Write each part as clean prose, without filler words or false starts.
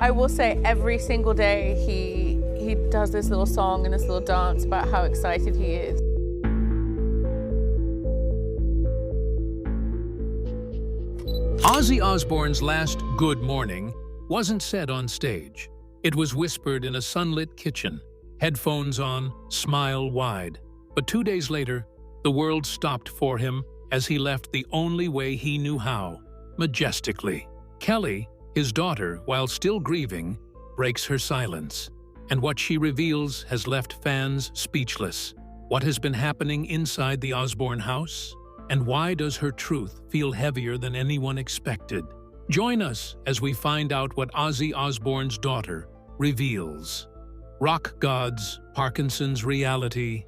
I will say every single day he does this little song and this little dance about how excited he is. Ozzy Osbourne's last "Good Morning" wasn't said on stage. It was whispered in a sunlit kitchen, headphones on, smile wide. But 2 days later, the world stopped for him as he left the only way he knew how, majestically. Kelly, his daughter, while still grieving, breaks her silence. And what she reveals has left fans speechless. What has been happening inside the Osbourne house? And why does her truth feel heavier than anyone expected? Join us as we find out what Ozzy Osbourne's daughter reveals. Rock gods, Parkinson's reality.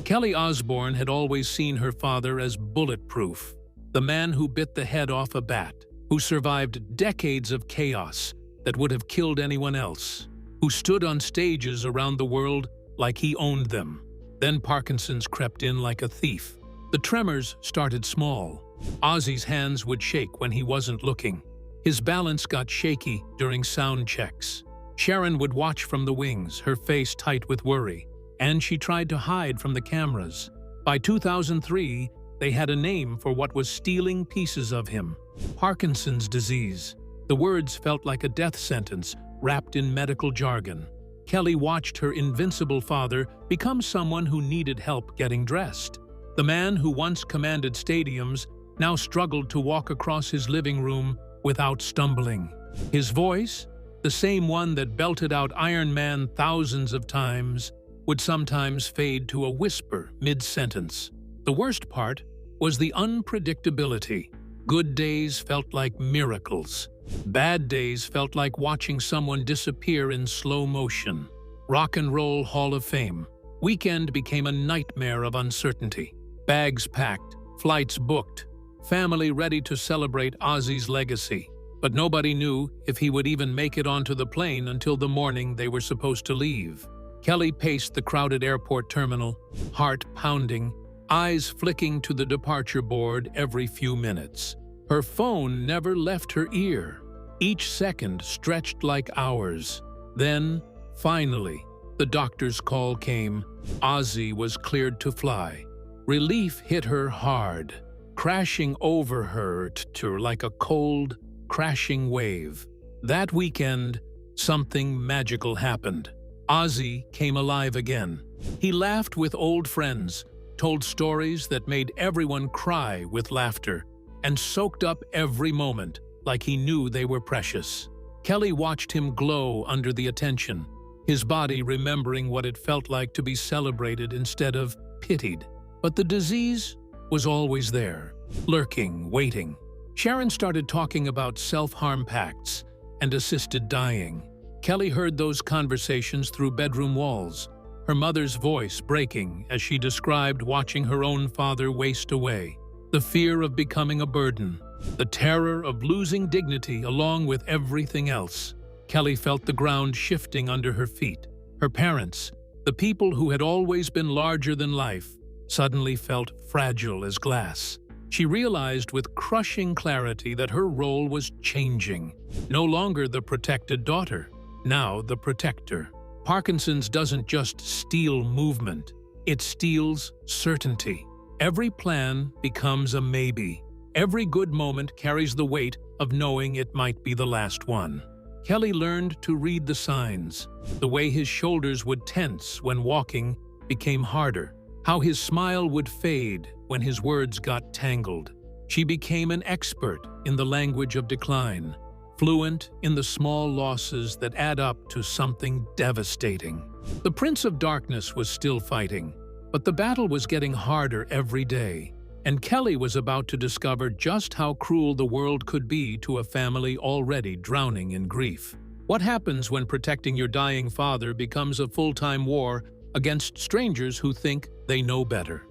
Kelly Osbourne had always seen her father as bulletproof, the man who bit the head off a bat, who survived decades of chaos that would have killed anyone else, who stood on stages around the world like he owned them. Then Parkinson's crept in like a thief. The tremors started small. Ozzy's hands would shake when he wasn't looking. His balance got shaky during sound checks. Sharon would watch from the wings, her face tight with worry, and she tried to hide from the cameras. By 2003, they had a name for what was stealing pieces of him: Parkinson's disease. The words felt like a death sentence wrapped in medical jargon. Kelly watched her invincible father become someone who needed help getting dressed. The man who once commanded stadiums now struggled to walk across his living room without stumbling. His voice, the same one that belted out Iron Man thousands of times, would sometimes fade to a whisper mid-sentence. The worst part was the unpredictability. Good days felt like miracles. Bad days felt like watching someone disappear in slow motion. Rock and Roll Hall of Fame. Weekend became a nightmare of uncertainty. Bags packed, flights booked, family ready to celebrate Ozzy's legacy. But nobody knew if he would even make it onto the plane until the morning they were supposed to leave. Kelly paced the crowded airport terminal, heart pounding, eyes flicking to the departure board every few minutes. Her phone never left her ear. Each second stretched like hours. Then, finally, the doctor's call came. Ozzy was cleared to fly. Relief hit her hard, crashing over her like a cold, crashing wave. That weekend, something magical happened. Ozzy came alive again. He laughed with old friends, told stories that made everyone cry with laughter, and soaked up every moment like he knew they were precious. Kelly watched him glow under the attention, his body remembering what it felt like to be celebrated instead of pitied. But the disease was always there, lurking, waiting. Sharon started talking about self-harm pacts and assisted dying. Kelly heard those conversations through bedroom walls, her mother's voice breaking as she described watching her own father waste away. The fear of becoming a burden, the terror of losing dignity along with everything else. Kelly felt the ground shifting under her feet. Her parents, the people who had always been larger than life, suddenly felt fragile as glass. She realized with crushing clarity that her role was changing. No longer the protected daughter, now the protector. Parkinson's doesn't just steal movement, it steals certainty. Every plan becomes a maybe. Every good moment carries the weight of knowing it might be the last one. Kelly learned to read the signs. The way his shoulders would tense when walking became harder. How his smile would fade when his words got tangled. She became an expert in the language of decline, fluent in the small losses that add up to something devastating. The Prince of Darkness was still fighting, but the battle was getting harder every day, and Kelly was about to discover just how cruel the world could be to a family already drowning in grief. What happens when protecting your dying father becomes a full-time war against strangers who think they know better?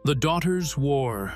The Daughter's War.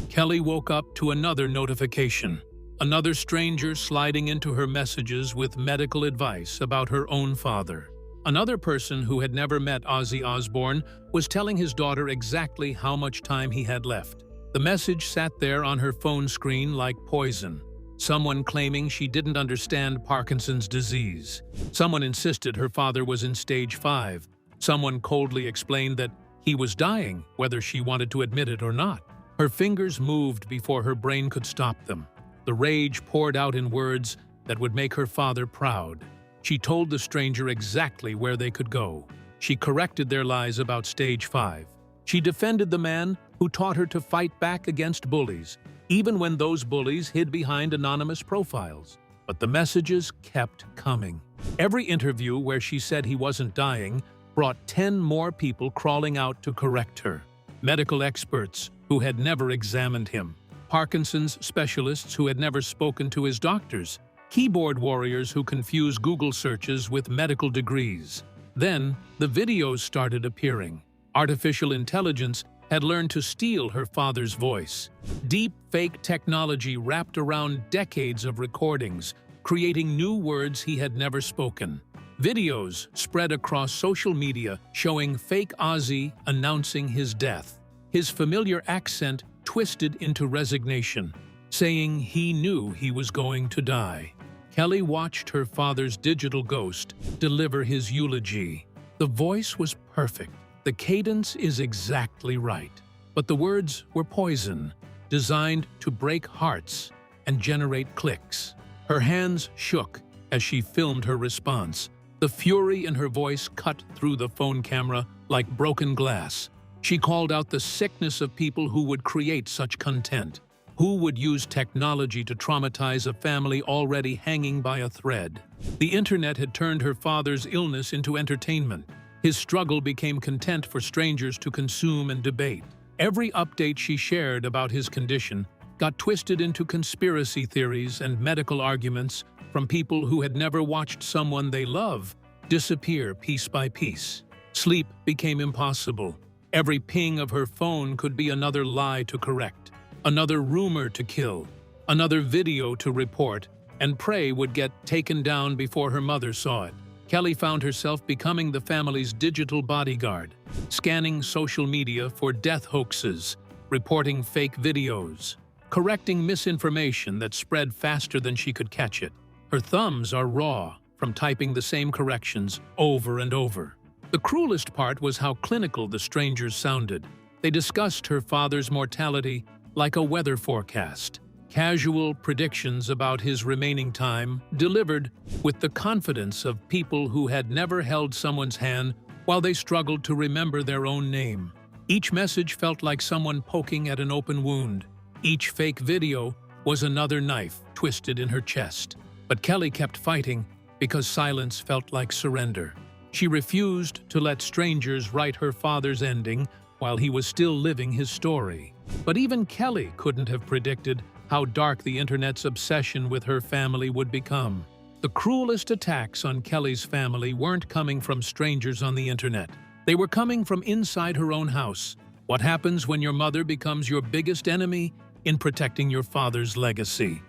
Kelly woke up to another notification. Another stranger sliding into her messages with medical advice about her own father. Another person who had never met Ozzy Osbourne was telling his daughter exactly how much time he had left. The message sat there on her phone screen like poison. Someone claiming she didn't understand Parkinson's disease. Someone insisted her father was in stage 5. Someone coldly explained that he was dying, whether she wanted to admit it or not. Her fingers moved before her brain could stop them. The rage poured out in words that would make her father proud. She told the stranger exactly where they could go. She corrected their lies about stage 5. She defended the man who taught her to fight back against bullies, even when those bullies hid behind anonymous profiles. But the messages kept coming. Every interview where she said he wasn't dying brought 10 more people crawling out to correct her. Medical experts who had never examined him. Parkinson's specialists who had never spoken to his doctors. Keyboard warriors who confuse Google searches with medical degrees. Then, the videos started appearing. Artificial intelligence had learned to steal her father's voice. Deep fake technology wrapped around decades of recordings, creating new words he had never spoken. Videos spread across social media showing fake Ozzy announcing his death. His familiar accent twisted into resignation, saying he knew he was going to die. Kelly watched her father's digital ghost deliver his eulogy. The voice was perfect. The cadence is exactly right. But the words were poison, designed to break hearts and generate clicks. Her hands shook as she filmed her response. The fury in her voice cut through the phone camera like broken glass. She called out the sickness of people who would create such content. Who would use technology to traumatize a family already hanging by a thread? The internet had turned her father's illness into entertainment. His struggle became content for strangers to consume and debate. Every update she shared about his condition got twisted into conspiracy theories and medical arguments from people who had never watched someone they love disappear piece by piece. Sleep became impossible. Every ping of her phone could be another lie to correct, another rumor to kill, another video to report, and pray would get taken down before her mother saw it. Kelly found herself becoming the family's digital bodyguard, scanning social media for death hoaxes, reporting fake videos, correcting misinformation that spread faster than she could catch it. Her thumbs are raw from typing the same corrections over and over. The cruelest part was how clinical the strangers sounded. They discussed her father's mortality like a weather forecast. Casual predictions about his remaining time, delivered with the confidence of people who had never held someone's hand while they struggled to remember their own name. Each message felt like someone poking at an open wound. Each fake video was another knife twisted in her chest. But Kelly kept fighting because silence felt like surrender. She refused to let strangers write her father's ending while he was still living his story. But even Kelly couldn't have predicted how dark the internet's obsession with her family would become. The cruelest attacks on Kelly's family weren't coming from strangers on the internet. They were coming from inside her own house. What happens when your mother becomes your biggest enemy in protecting your father's legacy?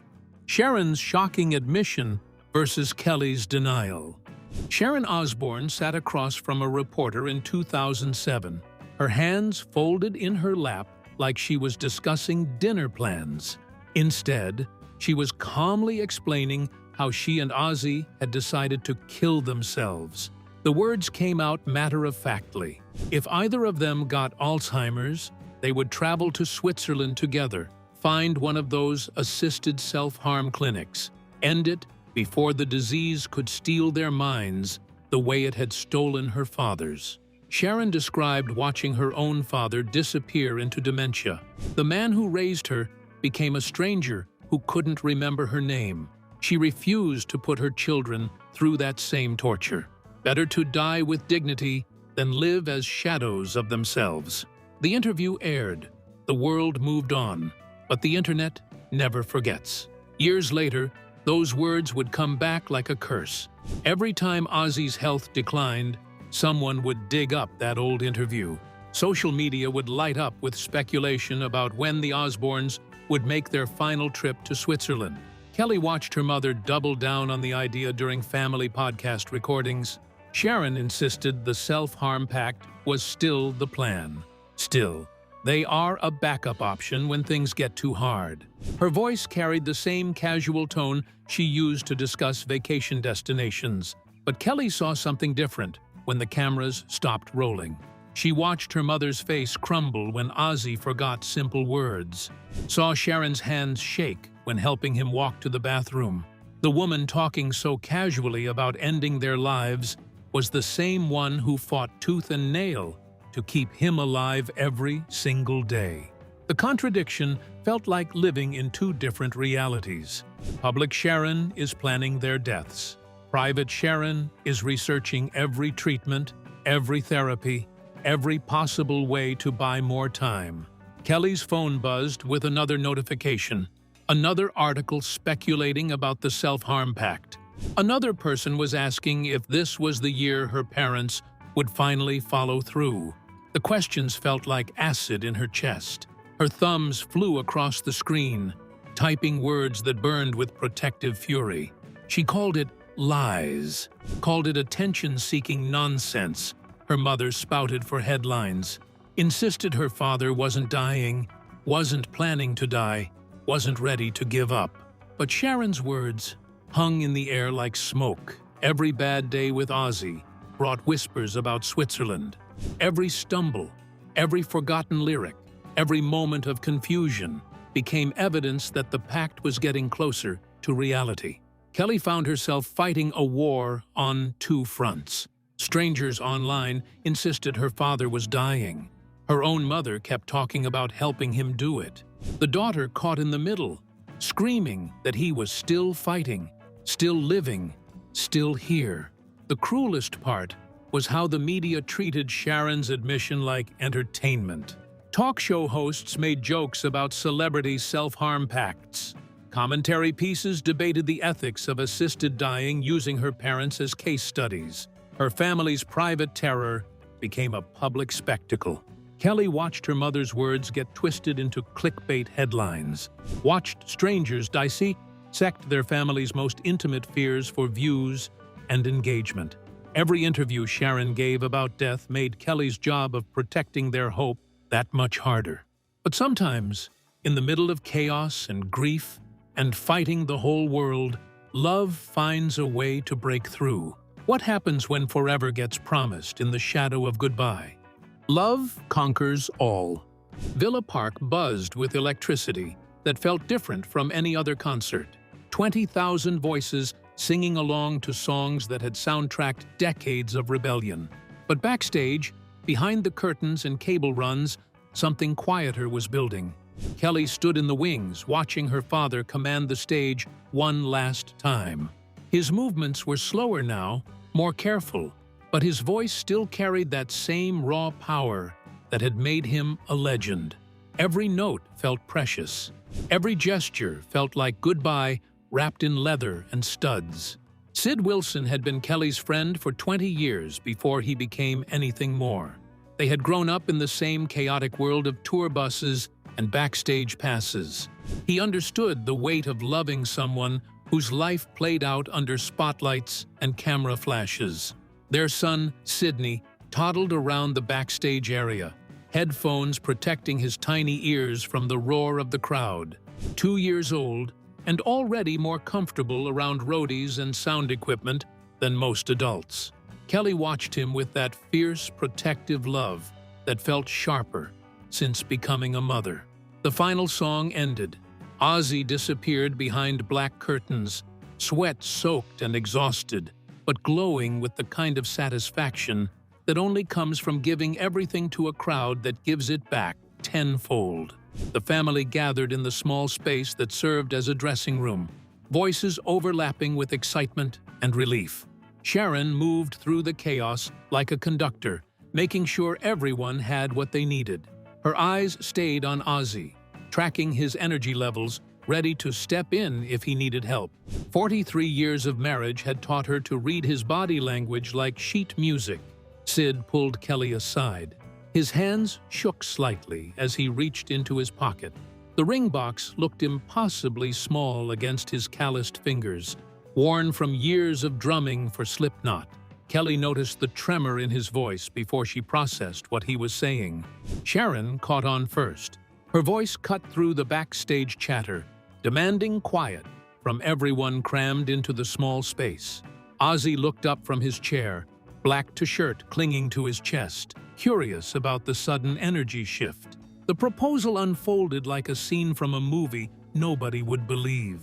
Sharon's shocking admission versus Kelly's denial. Sharon Osbourne sat across from a reporter in 2007, her hands folded in her lap like she was discussing dinner plans. Instead, she was calmly explaining how she and Ozzy had decided to kill themselves. The words came out matter-of-factly. If either of them got Alzheimer's, they would travel to Switzerland together, find one of those assisted self-harm clinics, end it before the disease could steal their minds the way it had stolen her father's. Sharon described watching her own father disappear into dementia. The man who raised her became a stranger who couldn't remember her name. She refused to put her children through that same torture. Better to die with dignity than live as shadows of themselves. The interview aired. The world moved on. But the internet never forgets. Years later, those words would come back like a curse. Every time Ozzy's health declined, someone would dig up that old interview. Social media would light up with speculation about when the Osbournes would make their final trip to Switzerland. Kelly watched her mother double down on the idea during family podcast recordings. Sharon insisted the self-harm pact was still the plan. Still, They are a backup option when things get too hard. Her voice carried the same casual tone she used to discuss vacation destinations. But Kelly saw something different when the cameras stopped rolling. She watched her mother's face crumble when Ozzy forgot simple words, saw Sharon's hands shake when helping him walk to the bathroom. The woman talking so casually about ending their lives was the same one who fought tooth and nail to keep him alive every single day. The contradiction felt like living in two different realities. Public Sharon is planning their deaths. Private Sharon is researching every treatment, every therapy, every possible way to buy more time. Kelly's phone buzzed with another notification, another article speculating about the self-harm pact. Another person was asking if this was the year her parents would finally follow through. The questions felt like acid in her chest. Her thumbs flew across the screen, typing words that burned with protective fury. She called it lies, called it attention-seeking nonsense her mother spouted for headlines, insisted her father wasn't dying, wasn't planning to die, wasn't ready to give up. But Sharon's words hung in the air like smoke. Every bad day with Ozzy brought whispers about Switzerland. Every stumble, every forgotten lyric, every moment of confusion became evidence that the pact was getting closer to reality. Kelly found herself fighting a war on two fronts. Strangers online insisted her father was dying. Her own mother kept talking about helping him do it. The daughter caught in the middle, screaming that he was still fighting, still living, still here. The cruelest part was how the media treated Sharon's admission like entertainment. Talk show hosts made jokes about celebrity self-harm pacts. Commentary pieces debated the ethics of assisted dying using her parents as case studies. Her family's private terror became a public spectacle. Kelly watched her mother's words get twisted into clickbait headlines, watched strangers dissect their family's most intimate fears for views and engagement. Every interview Sharon gave about death made Kelly's job of protecting their hope that much harder. But sometimes, in the middle of chaos and grief and fighting the whole world, love finds a way to break through. What happens when forever gets promised in the shadow of goodbye? Love conquers all. Villa Park buzzed with electricity that felt different from any other concert. 20,000 voices singing along to songs that had soundtracked decades of rebellion. But backstage, behind the curtains and cable runs, something quieter was building. Kelly stood in the wings, watching her father command the stage one last time. His movements were slower now, more careful, but his voice still carried that same raw power that had made him a legend. Every note felt precious. Every gesture felt like goodbye wrapped in leather and studs. Sid Wilson had been Kelly's friend for 20 years before he became anything more. They had grown up in the same chaotic world of tour buses and backstage passes. He understood the weight of loving someone whose life played out under spotlights and camera flashes. Their son, Sidney, toddled around the backstage area, headphones protecting his tiny ears from the roar of the crowd. 2 years old, and already more comfortable around roadies and sound equipment than most adults. Kelly watched him with that fierce, protective love that felt sharper since becoming a mother. The final song ended. Ozzy disappeared behind black curtains, sweat-soaked and exhausted, but glowing with the kind of satisfaction that only comes from giving everything to a crowd that gives it back tenfold. The family gathered in the small space that served as a dressing room, voices overlapping with excitement and relief. Sharon moved through the chaos like a conductor, making sure everyone had what they needed. Her eyes stayed on Ozzy, tracking his energy levels, ready to step in if he needed help. 43 years of marriage had taught her to read his body language like sheet music. Sid pulled Kelly aside. His hands shook slightly as he reached into his pocket. The ring box looked impossibly small against his calloused fingers, worn from years of drumming for Slipknot. Kelly noticed the tremor in his voice before she processed what he was saying. Sharon caught on first. Her voice cut through the backstage chatter, demanding quiet from everyone crammed into the small space. Ozzy looked up from his chair, black t-shirt clinging to his chest, curious about the sudden energy shift. The proposal unfolded like a scene from a movie nobody would believe.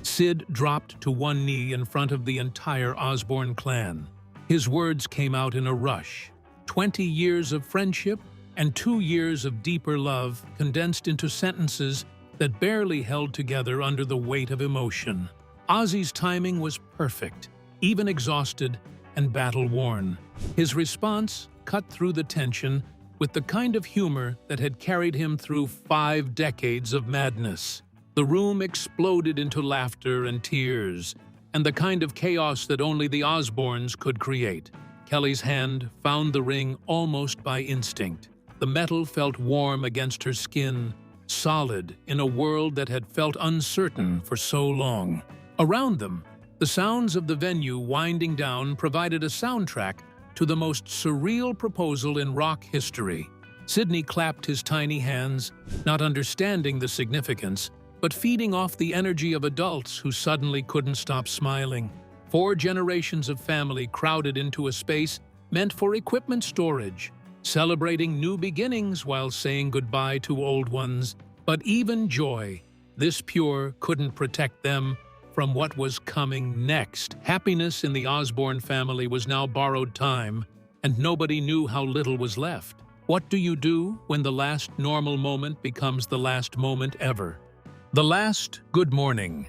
Sid dropped to one knee in front of the entire Osbourne clan. His words came out in a rush. 20 years of friendship and 2 years of deeper love condensed into sentences that barely held together under the weight of emotion. Ozzy's timing was perfect, even exhausted and battle-worn. His response cut through the tension with the kind of humor that had carried him through 5 decades of madness. The room exploded into laughter and tears, and the kind of chaos that only the Osbournes could create. Kelly's hand found the ring almost by instinct. The metal felt warm against her skin, solid in a world that had felt uncertain for so long. Around them, the sounds of the venue winding down provided a soundtrack to the most surreal proposal in rock history. Sidney clapped his tiny hands, not understanding the significance, but feeding off the energy of adults who suddenly couldn't stop smiling. 4 generations of family crowded into a space meant for equipment storage, celebrating new beginnings while saying goodbye to old ones. But even joy, this pure, couldn't protect them from what was coming next. Happiness in the Osbourne family was now borrowed time, and nobody knew how little was left. What do you do when the last normal moment becomes the last moment ever? The last good morning.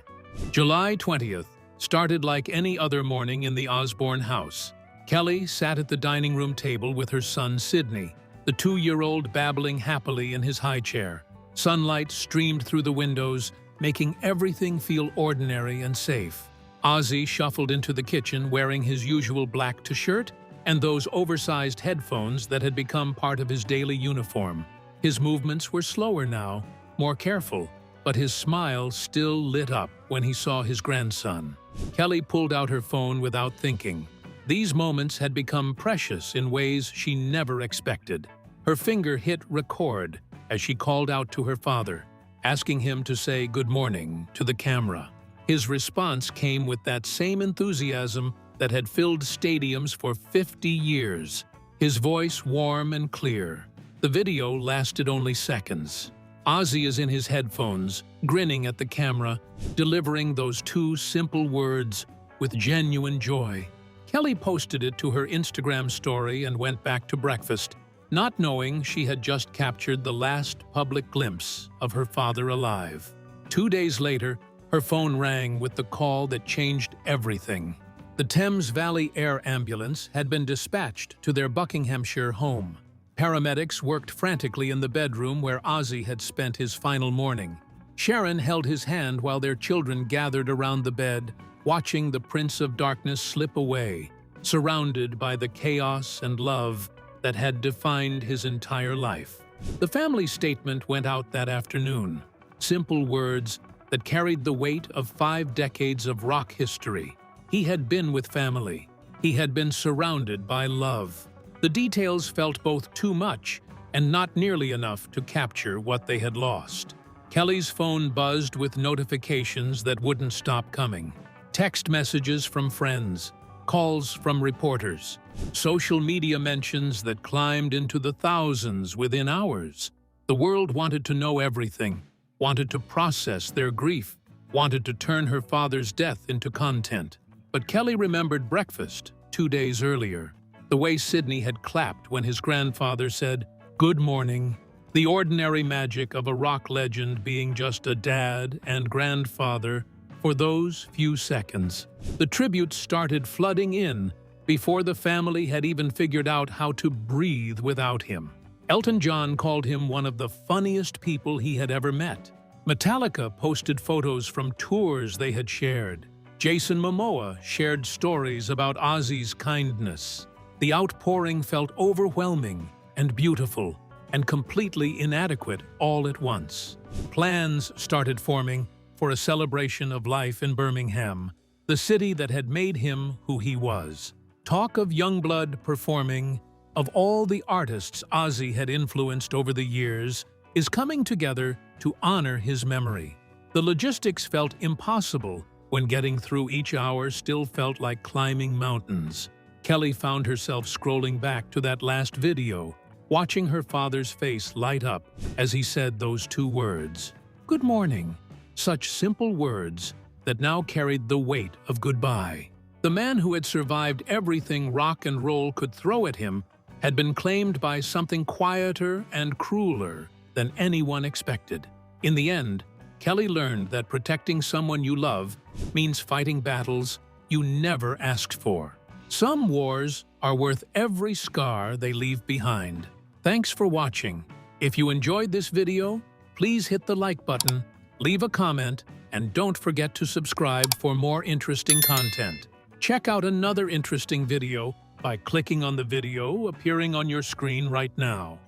July 20th started like any other morning in the Osbourne house. Kelly sat at the dining room table with her son Sidney, the 2-year-old babbling happily in his high chair. Sunlight streamed through the windows, making everything feel ordinary and safe. Ozzy shuffled into the kitchen wearing his usual black t-shirt and those oversized headphones that had become part of his daily uniform. His movements were slower now, more careful, but his smile still lit up when he saw his grandson. Kelly pulled out her phone without thinking. These moments had become precious in ways she never expected. Her finger hit record as she called out to her father, asking him to say good morning to the camera. His response came with that same enthusiasm that had filled stadiums for 50 years, his voice warm and clear. The video lasted only seconds. Ozzy is in his headphones, grinning at the camera, delivering those 2 simple words with genuine joy. Kelly posted it to her Instagram story and went back to breakfast, not knowing she had just captured the last public glimpse of her father alive. 2 days later, her phone rang with the call that changed everything. The Thames Valley Air Ambulance had been dispatched to their Buckinghamshire home. Paramedics worked frantically in the bedroom where Ozzy had spent his final morning. Sharon held his hand while their children gathered around the bed, watching the Prince of Darkness slip away, surrounded by the chaos and love that had defined his entire life. The family statement went out that afternoon. Simple words that carried the weight of 5 decades of rock history. He had been with family. He had been surrounded by love. The details felt both too much and not nearly enough to capture what they had lost. Kelly's phone buzzed with notifications that wouldn't stop coming. Text messages from friends, calls from reporters, social media mentions that climbed into the thousands within hours. The world wanted to know everything, wanted to process their grief, wanted to turn her father's death into content. But Kelly remembered breakfast 2 days earlier. The way Sidney had clapped when his grandfather said, "Good morning," the ordinary magic of a rock legend being just a dad and grandfather for those few seconds. The tributes started flooding in before the family had even figured out how to breathe without him. Elton John called him one of the funniest people he had ever met. Metallica posted photos from tours they had shared. Jason Momoa shared stories about Ozzy's kindness. The outpouring felt overwhelming and beautiful and completely inadequate all at once. Plans started forming for a celebration of life in Birmingham, the city that had made him who he was. Talk of Youngblood performing, of all the artists Ozzy had influenced over the years, is coming together to honor his memory. The logistics felt impossible when getting through each hour still felt like climbing mountains. Kelly found herself scrolling back to that last video, watching her father's face light up as he said those two words, "Good morning." Such simple words that now carried the weight of goodbye. The man who had survived everything rock and roll could throw at him had been claimed by something quieter and crueler than anyone expected. In the end, Kelly learned that protecting someone you love means fighting battles you never asked for. Some wars are worth every scar they leave behind. Thanks for watching. If you enjoyed this video, please hit the like button, leave a comment, and don't forget to subscribe for more interesting content. Check out another interesting video by clicking on the video appearing on your screen right now.